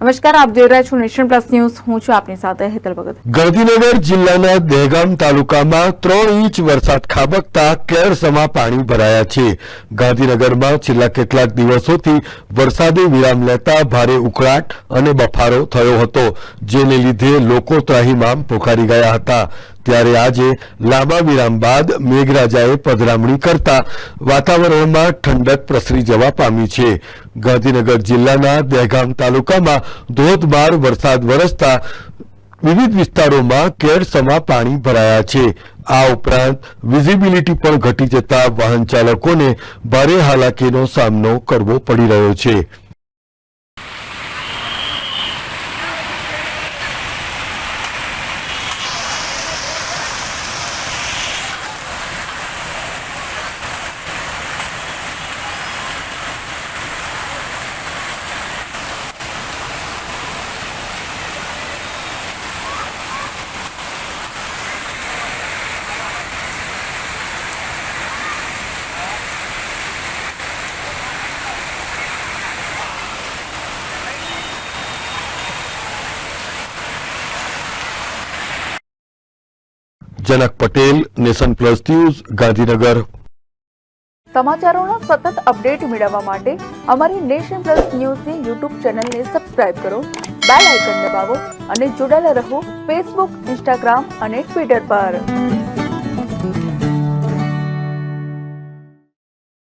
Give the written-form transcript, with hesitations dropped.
નમસ્કાર, આપ જોઈ રહ્યા છો નેશન પ્લસ ન્યૂઝ. હું છું આપની સાથે હેતલ ભગત. ગાંધીનગર જિલ્લાના દહેગામ તાલુકામાં 3 ઇંચ વરસાદ ખાબકતા કેળસમાં પાણી ભરાયા છે. ગાંધીનગરમાં છેલ્લા કેટલાક દિવસોથી વરસાદે વિરામ લેતા ભારે ઉકળાટ અને બફારો થયો હતો, જેને લીધે લોકો ત્રાહિમામ પોકારી ગયા હતા. ત્યારે આજે લાંબા વિરામ બાદ મેઘરાજાએ પધરામણી કરતા વાતાવરણમાં ઠંડક પ્રસરી જવા પામી છે. ગાંધીનગર જિલ્લાના દહેગામ તાલુકામાં ધોધમાર વરસાદ વરસતા વિવિધ વિસ્તારોમાં કેળસમાં પાણી ભરાયા છે. આ ઉપરાંત વિઝિબિલિટી પણ ઘટી જતા વાહન ચાલકોને ભારે હાલાકીનો સામનો કરવો પડી રહ્યો છે. Janak Patel, nation plus news, Gandhinagar. સમાચારોના સતત અપડેટ મેળવવા માટે અમારી નેશન પ્લસ ન્યૂઝની યુટ્યુબ ચેનલને સબસ્ક્રાઇબ કરો, બેલ આઇકન દબાવો અને જોડાયેલા રહો ફેસબુક, ઇન્સ્ટાગ્રામ અને ટ્વિટર પર.